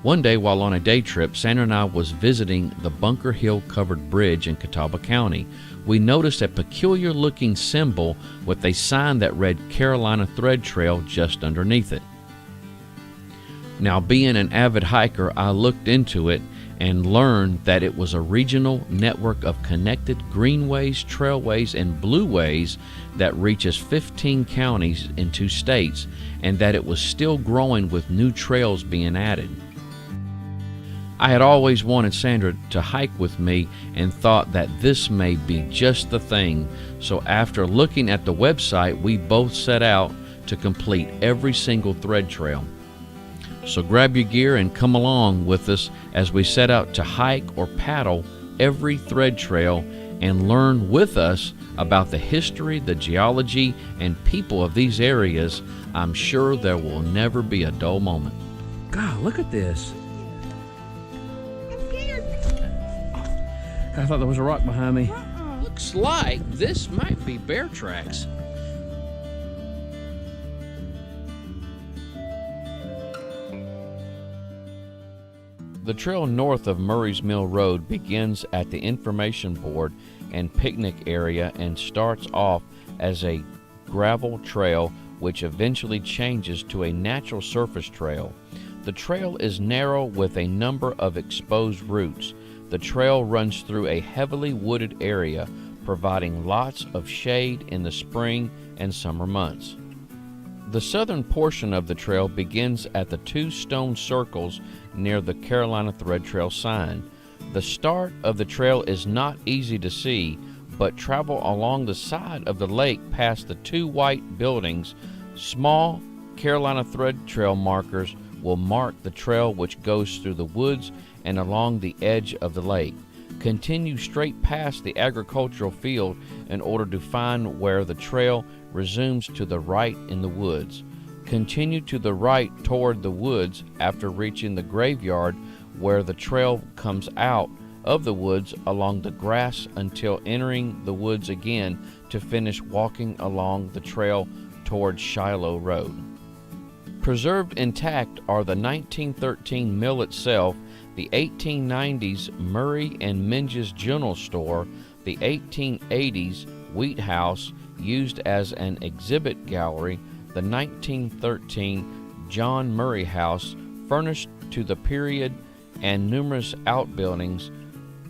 One day while on a day trip, Sandra and I was visiting the Bunker Hill Covered Bridge in Catawba County. We noticed a peculiar looking symbol with a sign that read Carolina Thread Trail just underneath it. Now, being an avid hiker, I looked into it and learned that it was a regional network of connected greenways, trailways, and blueways that reaches 15 counties in 2 states, and that it was still growing with new trails being added. I had always wanted Sandra to hike with me and thought that this may be just the thing, so after looking at the website, we both set out to complete every single thread trail. So grab your gear and come along with us as we set out to hike or paddle every thread trail and learn with us about the history, the geology, and people of these areas. I'm sure there will never be a dull moment. God, look at this. I thought there was a rock behind me. Looks like this might be bear tracks. The trail north of Murray's Mill Road begins at the information board and picnic area and starts off as a gravel trail which eventually changes to a natural surface trail. The trail is narrow with a number of exposed routes. The trail runs through a heavily wooded area, providing lots of shade in the spring and summer months. The southern portion of the trail begins at the 2 stone circles near the Carolina Thread Trail sign. The start of the trail is not easy to see, but travel along the side of the lake past the 2 white buildings. Small Carolina Thread Trail markers will mark the trail which goes through the woods and along the edge of the lake. Continue straight past the agricultural field in order to find where the trail resumes to the right in the woods. Continue to the right toward the woods after reaching the graveyard where the trail comes out of the woods along the grass until entering the woods again to finish walking along the trail toward Shiloh Road. Preserved intact are the 1913 mill itself, the 1890s Murray and Minge's General Store, the 1880s Wheat House used as an exhibit gallery, the 1913 John Murray House furnished to the period, and numerous outbuildings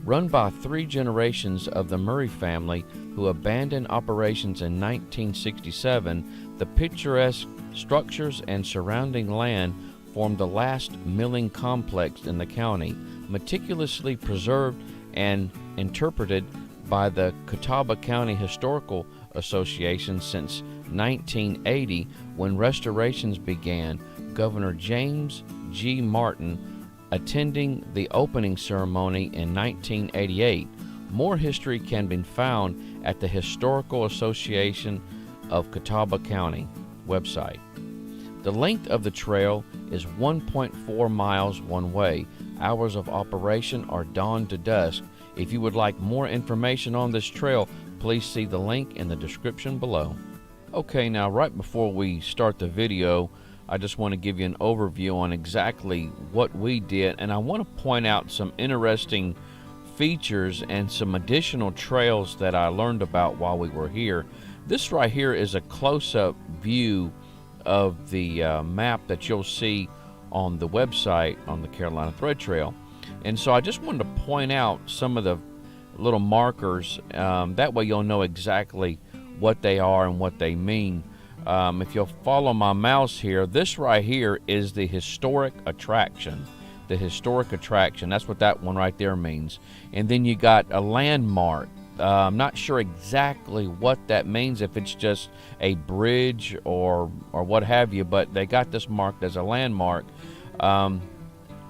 run by 3 generations of the Murray family who abandoned operations in 1967. The picturesque structures and surrounding land form the last milling complex in the county, meticulously preserved and interpreted by the Catawba County Historical Association since 1980, when restorations began. Governor James G. Martin attending the opening ceremony in 1988. More history can be found at the Historical Association of Catawba County website. The length of the trail is 1.4 miles one way. Hours of operation are dawn to dusk. If you would like more information on this trail, please see the link in the description below. Okay, now right before we start the video, I just want to give you an overview on exactly what we did, and I want to point out some interesting features and some additional trails that I learned about while we were here. This right here is a close-up view of the map that you'll see on the website on the Carolina Thread Trail. And so I just wanted to point out some of the little markers. That way you'll know exactly what they are and what they mean. If you'll follow my mouse here, this right here is the historic attraction. The historic attraction, that's what that one right there means. And then you got a landmark. I'm not sure exactly what that means, if it's just a bridge or what have you, but they got this marked as a landmark. And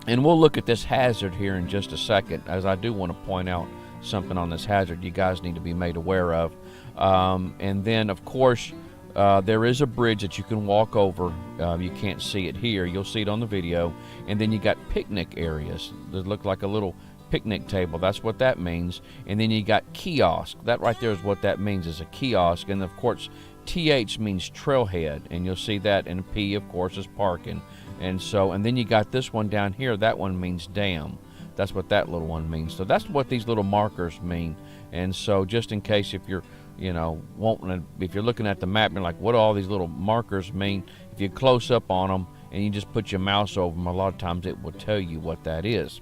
we'll look at this hazard here in just a second, as I do want to point out something on this hazard you guys need to be made aware of. And then, of course, there is a bridge that you can walk over. You can't see it here. You'll see it on the video. And then you got picnic areas that look like a little picnic table. That's what that means. And then you got kiosk. That right there is what that means, is a kiosk. And of course, TH means trailhead, and you'll see that. And P, of course, is parking. And then you got this one down here. That one means dam. That's what that little one means. So that's what these little markers mean. And so just in case if you're, if you're looking at the map, you're like, what do all these little markers mean? If you close up on them and you just put your mouse over them, a lot of times it will tell you what that is.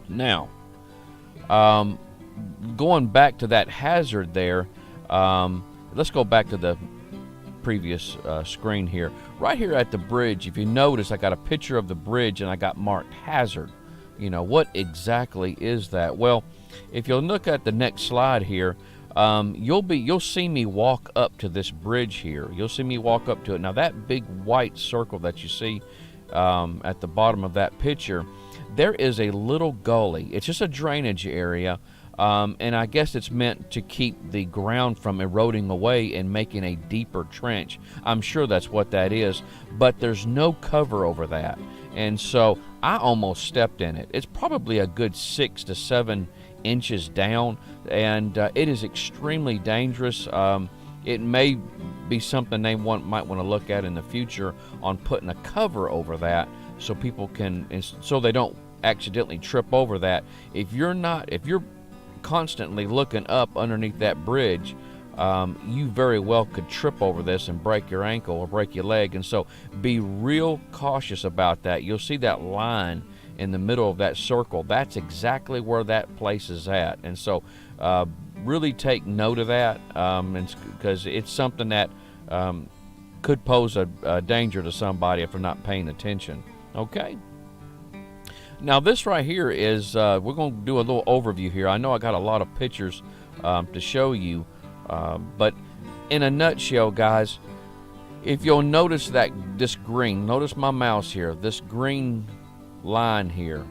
Now, going back to that hazard there, let's go back to the previous screen here. Right here at the bridge, if you notice, I got a picture of the bridge and I got marked hazard. What exactly is that? Well, if you'll look at the next slide here, you'll see me walk up to this bridge here. You'll see me walk up to it. Now that big white circle that you see at the bottom of that picture, there is a little gully. It's just a drainage area, and I guess it's meant to keep the ground from eroding away and making a deeper trench. I'm sure that's what that is, but there's no cover over that. And so I almost stepped in it. It's probably a good 6 to 7 inches down, and it is extremely dangerous. It may be something they might want to look at in the future on putting a cover over that so people can, so they don't accidentally trip over that. If you're constantly looking up underneath that bridge, you very well could trip over this and break your ankle or break your leg. And so be real cautious about that. You'll see that line in the middle of that circle. That's exactly where that place is at. And so really take note of that, because it's something that could pose a danger to somebody if they're not paying attention. Okay. Now this right here is, we're going to do a little overview here. I know I got a lot of pictures to show you, but in a nutshell, guys, if you'll notice that this green, notice my mouse here, this green line here,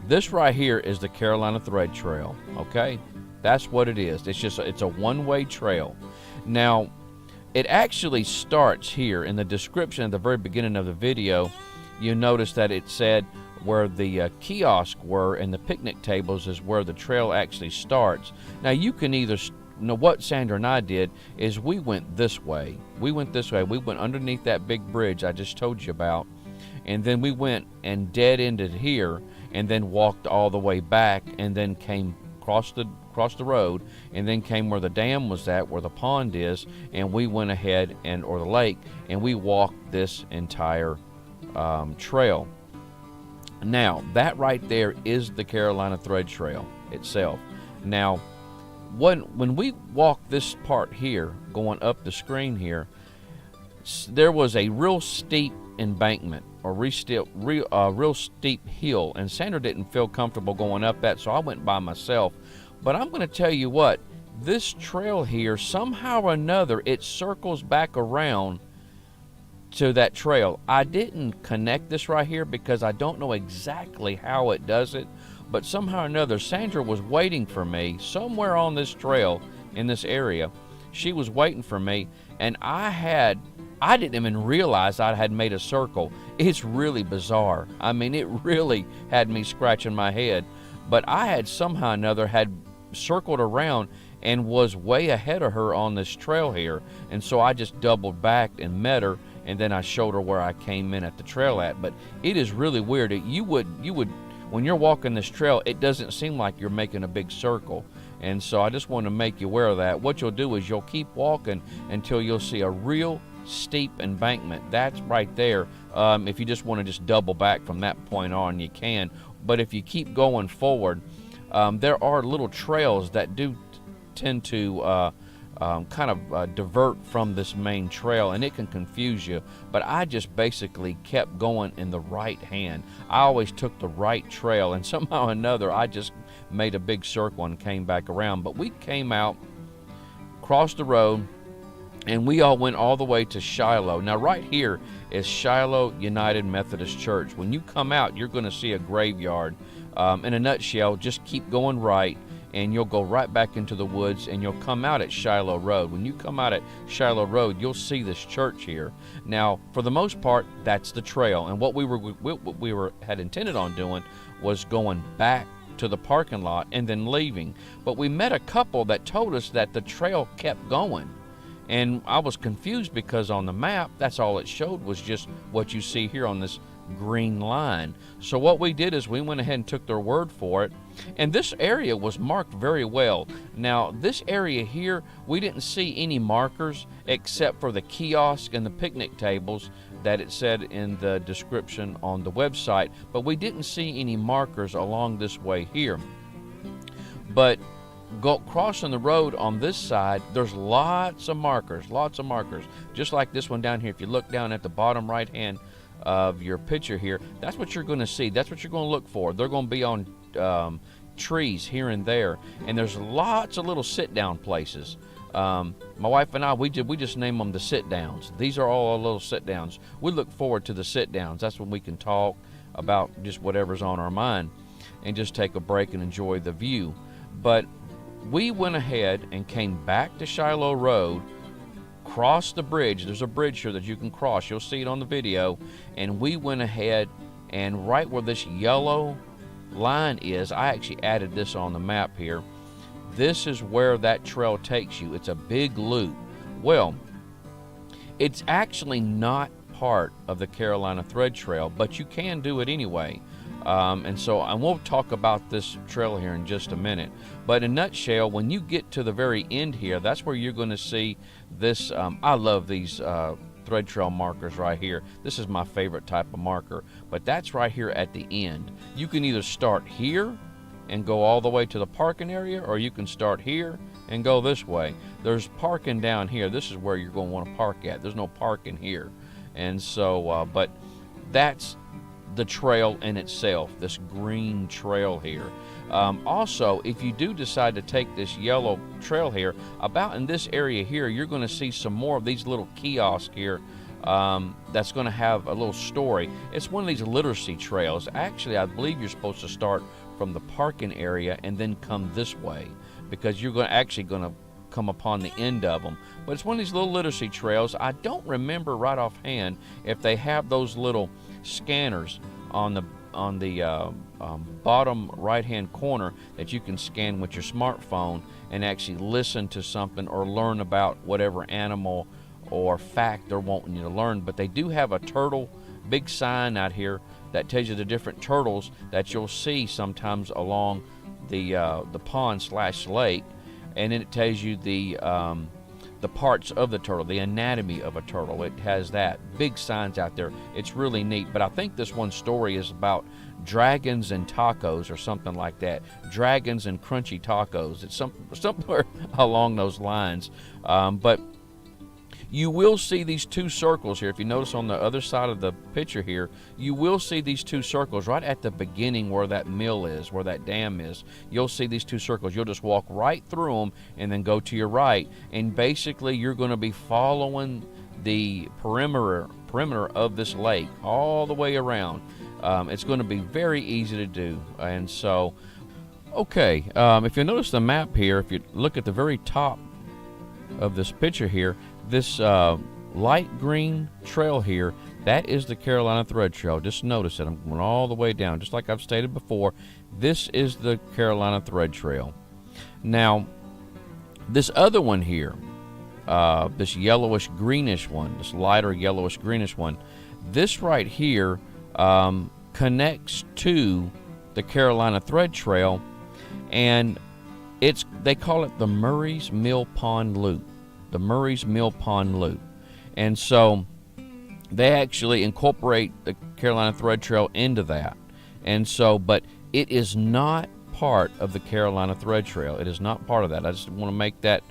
this right here is the Carolina Thread Trail. Okay, that's what it is. It's a one-way trail. Now it actually starts here in the description at the very beginning of the video. You notice that it said where the kiosk were and the picnic tables is where the trail actually starts. Now you can either, what Sandra and I did is we went this way. We went underneath that big bridge I just told you about, and then we went and dead ended here and then walked all the way back and then came across the road and then came where the dam was at, where the pond is, and we went ahead or the lake, and we walked this entire trail. Now that right there is the Carolina Thread Trail itself. Now when we walked this part here, going up the screen here, there was a real steep embankment or real steep hill, and Sandra didn't feel comfortable going up that, so I went by myself. But I'm going to tell you what, this trail here, somehow or another, it circles back around to that trail. I didn't connect this right here because I don't know exactly how it does it, but somehow or another Sandra was waiting for me somewhere on this trail in this area. She was waiting for me, and I didn't even realize I had made a circle. It's really bizarre. I mean, it really had me scratching my head, but I had somehow or another had circled around and was way ahead of her on this trail here, and so I just doubled back and met her, and then I showed her where I came in at the trail at. But it is really weird. You would when you're walking this trail, it doesn't seem like you're making a big circle, and so I just want to make you aware of that. What you'll do is you'll keep walking until you'll see a real steep embankment. That's right there. If you just want to just double back from that point on, you can. But if you keep going forward, there are little trails that do tend to divert from this main trail, and it can confuse you. But I just basically kept going in the right hand. I always took the right trail, and somehow or another I just made a big circle and came back around. But we came out, crossed the road, and we all went all the way to Shiloh. Now right here is Shiloh United Methodist Church. When you come out, you're going to see a graveyard. In a nutshell, just keep going right, and you'll go right back into the woods, and you'll come out at Shiloh Road. When you come out at Shiloh Road, you'll see this church here. Now, for the most part, that's the trail, and what we had intended on doing was going back to the parking lot and then leaving. But we met a couple that told us that the trail kept going, and I was confused because on the map, that's all it showed was just what you see here on this green line. So what we did is we went ahead and took their word for it, and this area was marked very well. Now this area here, we didn't see any markers except for the kiosk and the picnic tables that it said in the description on the website, but we didn't see any markers along this way here. But crossing the road on this side, there's lots of markers, just like this one down here. If you look down at the bottom right hand of your picture here, that's what you're going to see. That's what you're going to look for. They're going to be on trees here and there, and there's lots of little sit-down places. My wife and I, we just name them the sit-downs. These are all our little sit-downs. We look forward to the sit-downs. That's when we can talk about just whatever's on our mind and just take a break and enjoy the view. But we went ahead and came back to Shiloh Road, crossed the bridge. There's a bridge here that you can cross. You'll see it on the video. And we went ahead, and right where this yellow line is, I actually added this on the map here. This is where that trail takes you. It's a big loop. Well, it's actually not part of the Carolina Thread Trail, but you can do it anyway. And we'll talk about this trail here in just a minute. But in a nutshell, when you get to the very end here, that's where you're going to see this. I love these thread trail markers right here. This is my favorite type of marker. But that's right here at the end. You can either start here and go all the way to the parking area, or you can start here and go this way. There's parking down here. This is where you're going to want to park at. There's no parking here. And so, but that's the trail in itself, this green trail here. Also, if you do decide to take this yellow trail here, about in this area here, you're going to see some more of these little kiosks here that's going to have a little story. It's one of these literacy trails. Actually, I believe you're supposed to start from the parking area and then come this way, because you're going to come upon the end of them. But it's one of these little literacy trails. I don't remember right offhand if they have those little scanners on the bottom right hand corner that you can scan with your smartphone and actually listen to something or learn about whatever animal or fact they're wanting you to learn. But they do have a turtle big sign out here that tells you the different turtles that you'll see sometimes along the pond/lake, and then it tells you the parts of the turtle, the anatomy of a turtle. It has that big signs out there. It's really neat. But I think this one story is about dragons and tacos or something like that. Dragons and crunchy tacos. It's somewhere along those lines. But you will see these two circles here. If you notice on the other side of the picture here, you will see these two circles right at the beginning where that mill is, where that dam is. You'll see these two circles. You'll just walk right through them and then go to your right. And basically, you're going to be following the perimeter of this lake all the way around. It's going to be very easy to do. And so, okay, if you notice the map here, if you look at the very top of this picture here, this light green trail here, that is the Carolina Thread Trail. Just notice it. I'm going all the way down. Just like I've stated before, this is the Carolina Thread Trail. Now, this other one here, this yellowish greenish one, this lighter yellowish greenish one, this right here connects to the Carolina Thread Trail, and they call it the Murray's Mill Pond Loop. The Murray's Mill Pond Loop. And so they actually incorporate the Carolina Thread Trail into that. And so, but it is not part of the Carolina Thread Trail. It is not part of that. I just want to make that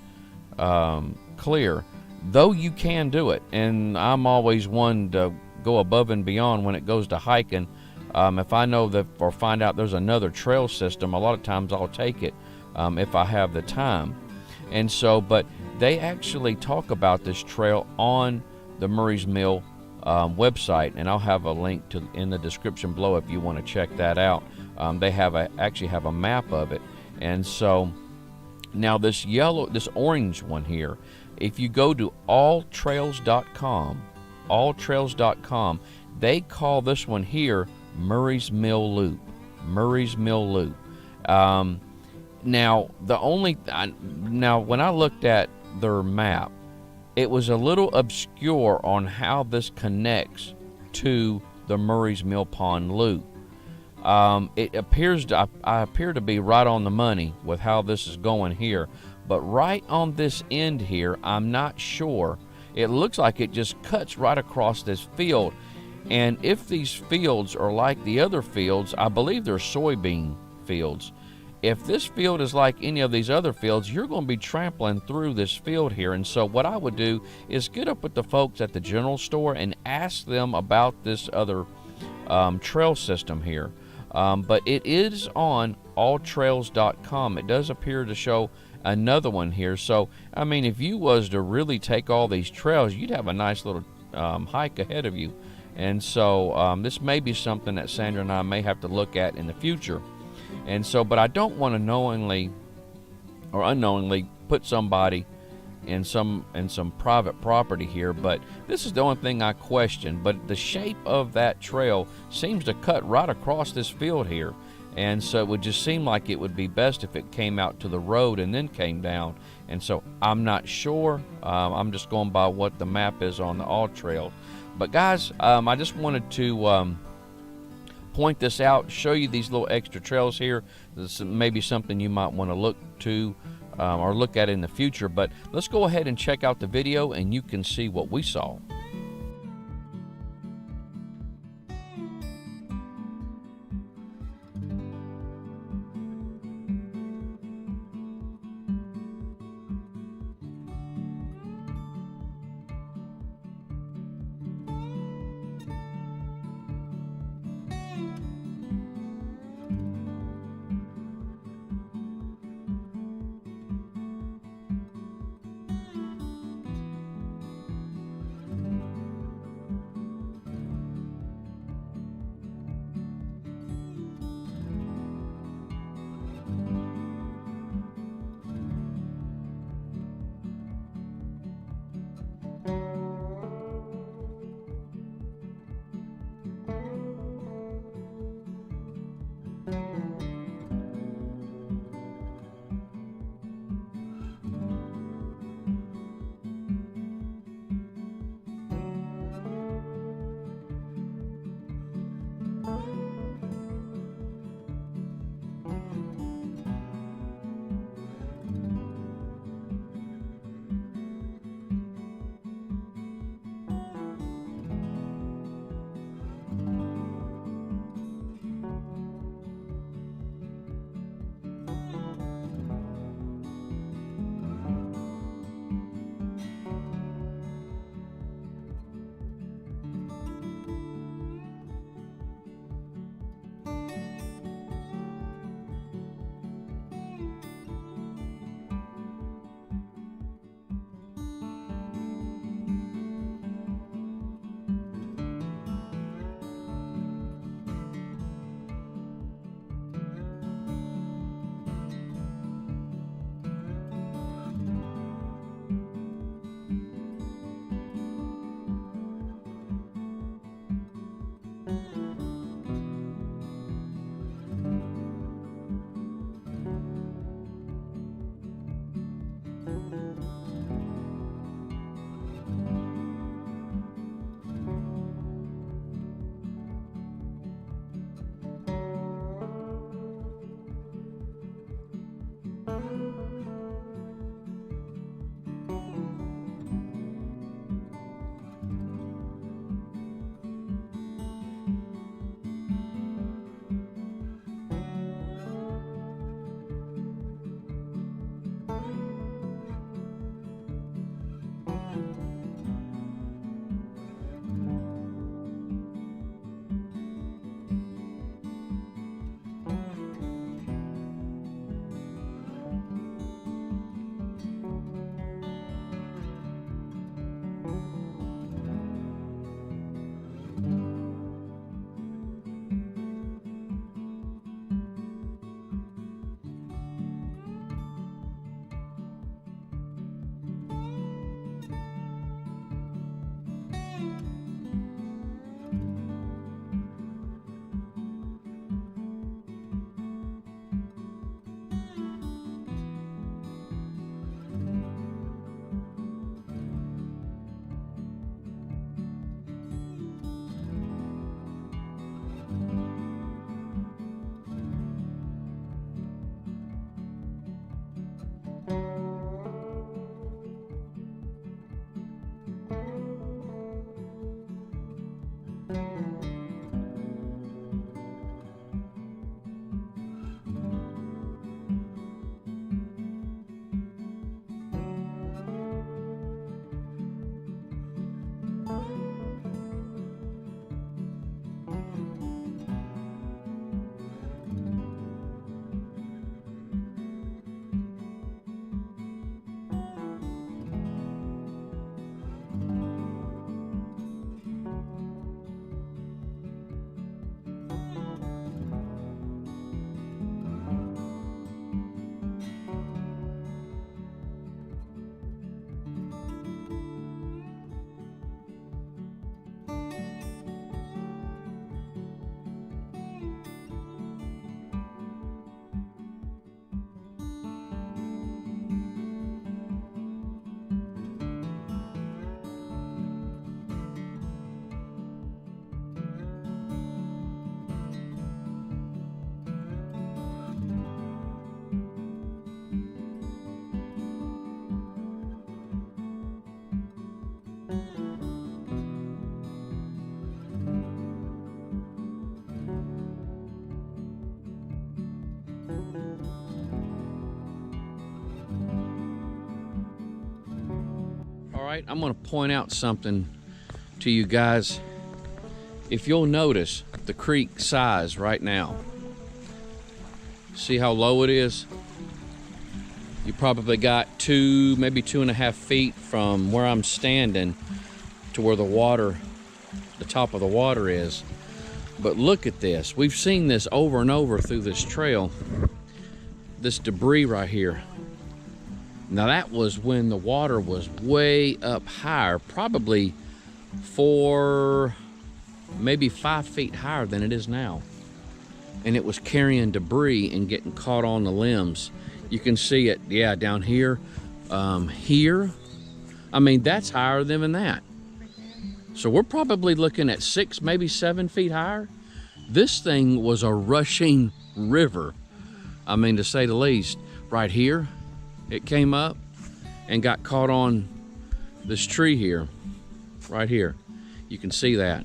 clear. Though you can do it, and I'm always one to go above and beyond when it goes to hiking. If I know that or find out there's another trail system, a lot of times I'll take it if I have the time. And so, but they actually talk about this trail on the Murray's Mill website, and I'll have a link in the description below if you want to check that out. They actually have a map of it. And so now this orange one here, if you go to alltrails.com, they call this one here Murray's Mill Loop. Murray's Mill Loop. Now, when I looked at their map, it was a little obscure on how this connects to the Murray's Mill Pond Loop. It appears I appear to be right on the money with how this is going here, but right on this end here, I'm not sure. It looks like it just cuts right across this field, and if these fields are like the other fields, I believe they're soybean fields. If this field is like any of these other fields, you're going to be trampling through this field here. And so what I would do is get up with the folks at the general store and ask them about this other trail system here. But it is on alltrails.com. It does appear to show another one here. So, I mean, if you was to really take all these trails, you'd have a nice little hike ahead of you. And so this may be something that Sandra and I may have to look at in the future. And so, but I don't want to knowingly or unknowingly put somebody in some private property here, but this is the only thing I question. But the shape of that trail seems to cut right across this field here, and so it would just seem like it would be best if it came out to the road and then came down. And so I'm not sure. I'm just going by what the map is on the All Trail. But guys, I just wanted to point this out, show you these little extra trails here. This may be something you might want to look to or look at in the future. But let's go ahead and check out the video and you can see what we saw. right, I'm going to point out something to you guys. If you'll notice the creek size right now, see how low it is? You probably got maybe 2.5 feet from where I'm standing to where the top of the water is. But look at this. We've seen this over and over through this trail. This debris right here. Now that was when the water was way up higher, probably 4, maybe 5 feet higher than it is now. And it was carrying debris and getting caught on the limbs. You can see it, yeah, down here, here. I mean, that's higher than that. So we're probably looking at 6, maybe 7 feet higher. This thing was a rushing river. I mean, to say the least. Right here, it came up and got caught on this tree here, right here. You can see that.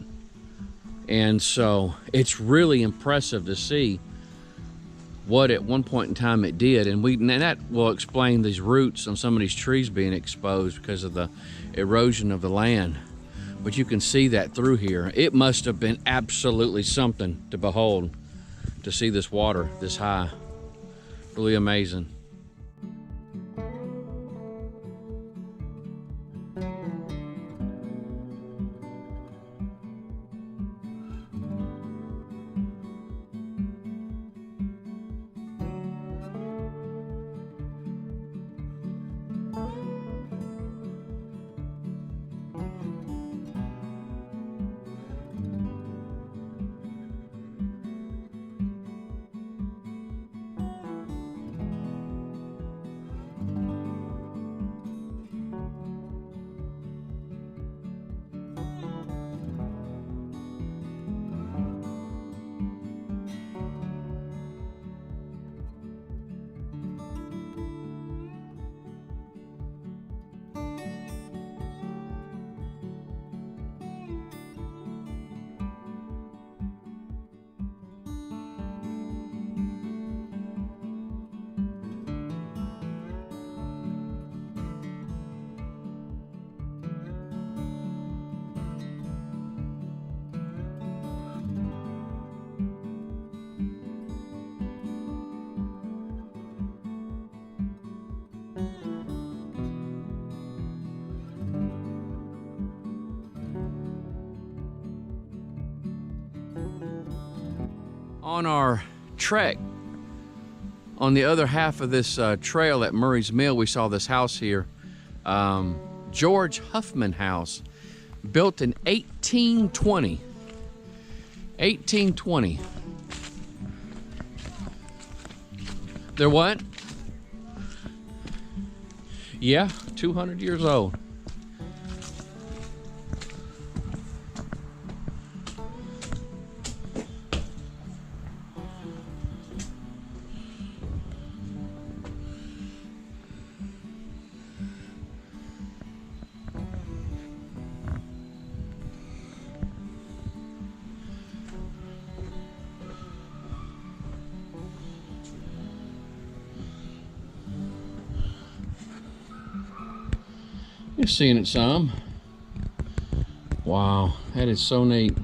And so it's really impressive to see what at one point in time it did, and that will explain these roots on some of these trees being exposed because of the erosion of the land. But you can see that through here. It must have been absolutely something to behold, to see this water this high. Really amazing. On our trek, on the other half of this trail at Murray's Mill, we saw this house here, George Huffman House, built in 1820. 1820. They're what? Yeah, 200 years old. You're seeing it some. Wow, that is so neat.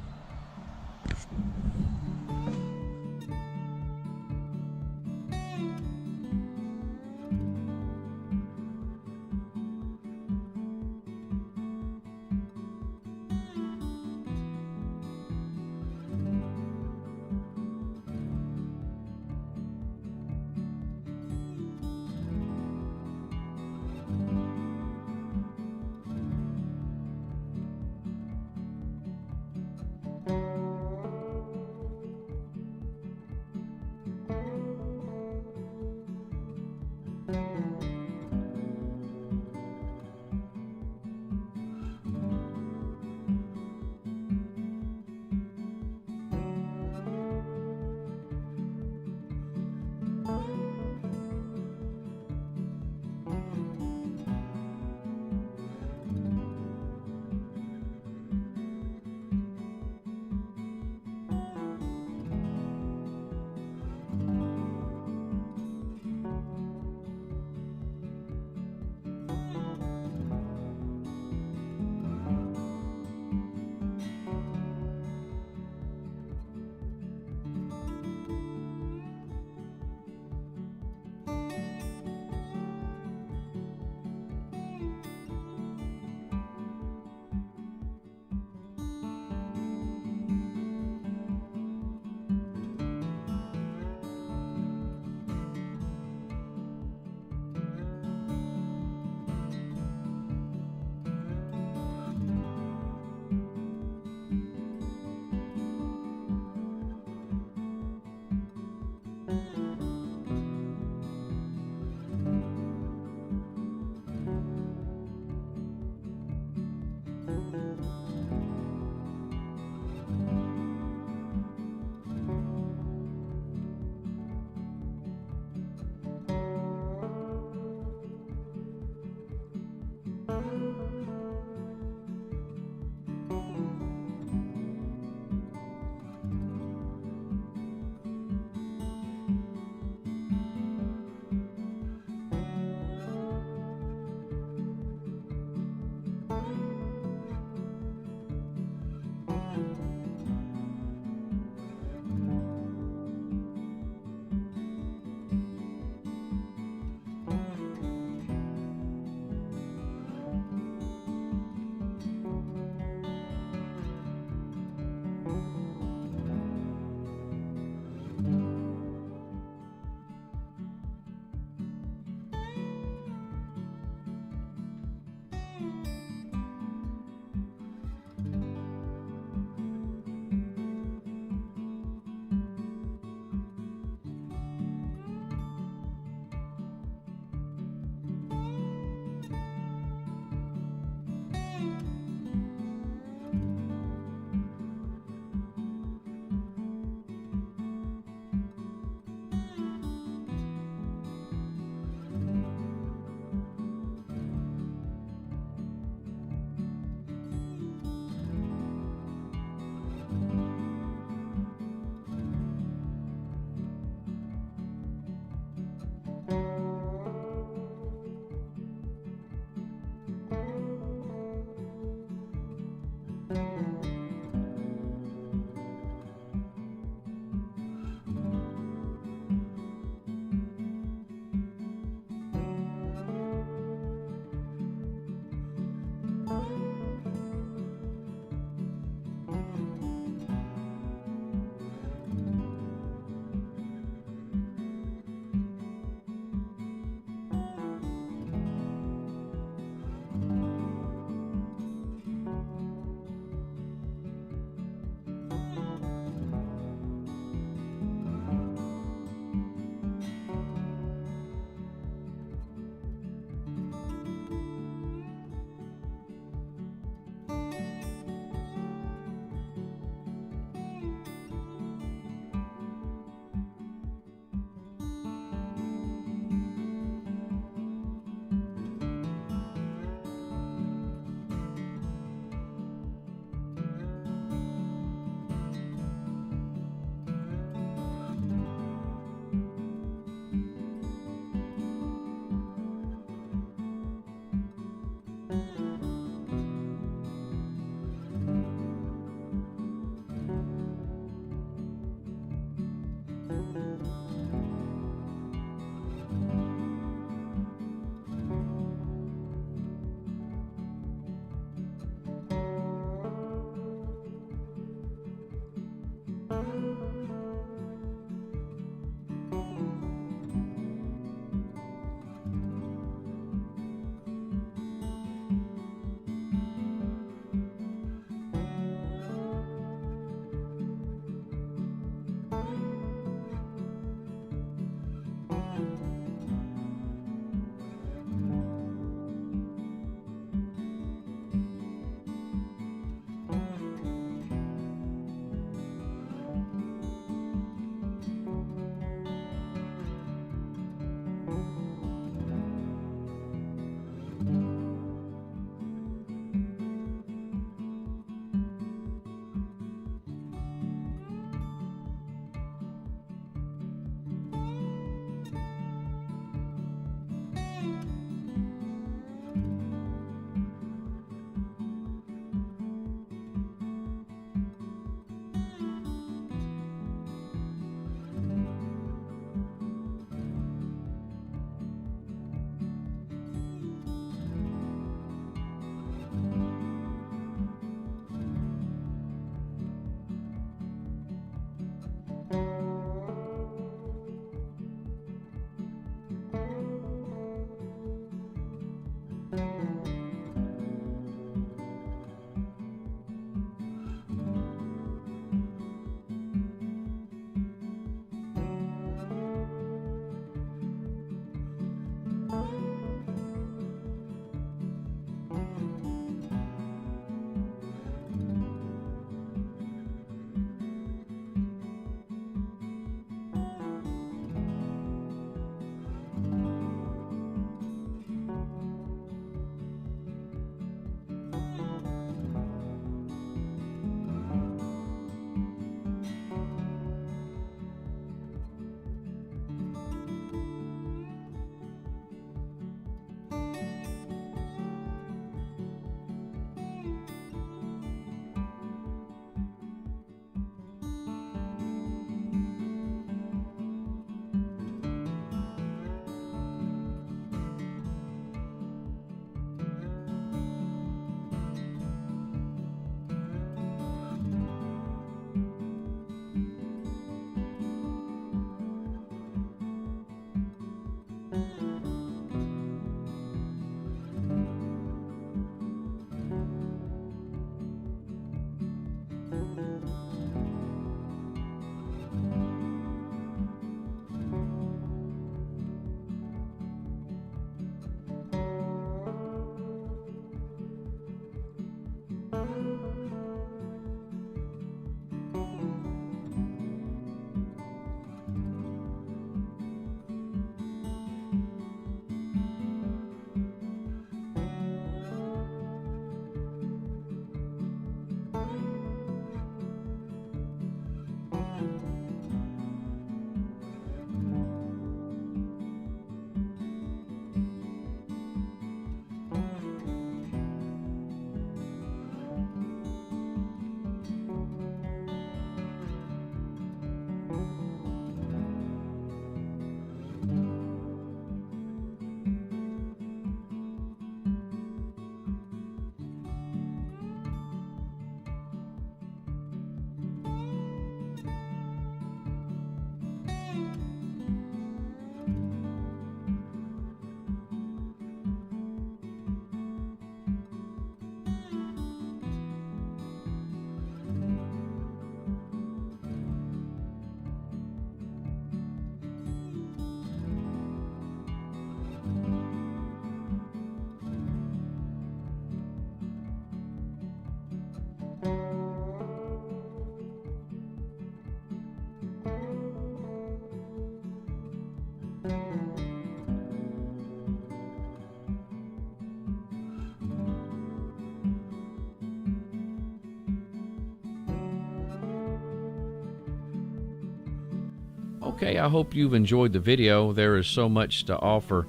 Okay, I hope you've enjoyed the video. There is so much to offer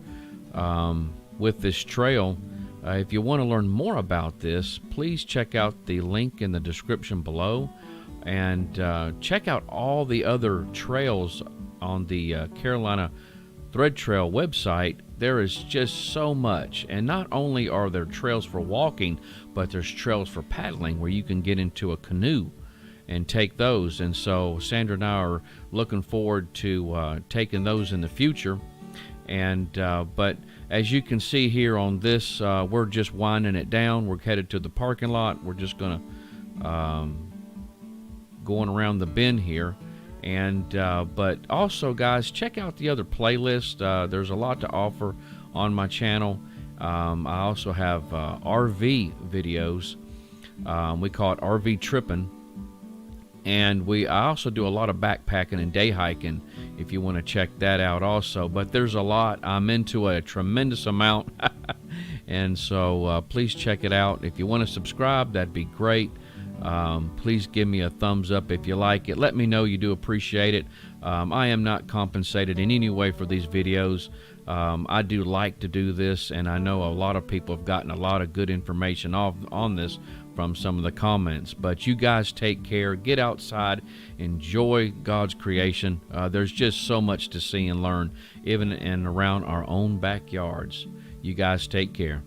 with this trail. If you want to learn more about this, please check out the link in the description below, and check out all the other trails on the Carolina Thread Trail website. There is just so much, and not only are there trails for walking, but there's trails for paddling where you can get into a canoe and take those. And so Sandra and I are looking forward to taking those in the future. And but as you can see here on this, we're just winding it down. We're headed to the parking lot. We're just gonna going around the bend here. And but also, guys, check out the other playlist. There's a lot to offer on my channel. I also have RV videos. We call it RV Tripping. And I also do a lot of backpacking and day hiking, if you want to check that out also. But there's a lot. I'm into a tremendous amount. And so please check it out. If you want to subscribe, that'd be great. Please give me a thumbs up if you like it. Let me know you do appreciate it. I am not compensated in any way for these videos. I do like to do this, and I know a lot of people have gotten a lot of good information on this from some of the comments. But you guys take care, get outside, enjoy God's creation. There's just so much to see and learn, even in and around our own backyards. You guys take care.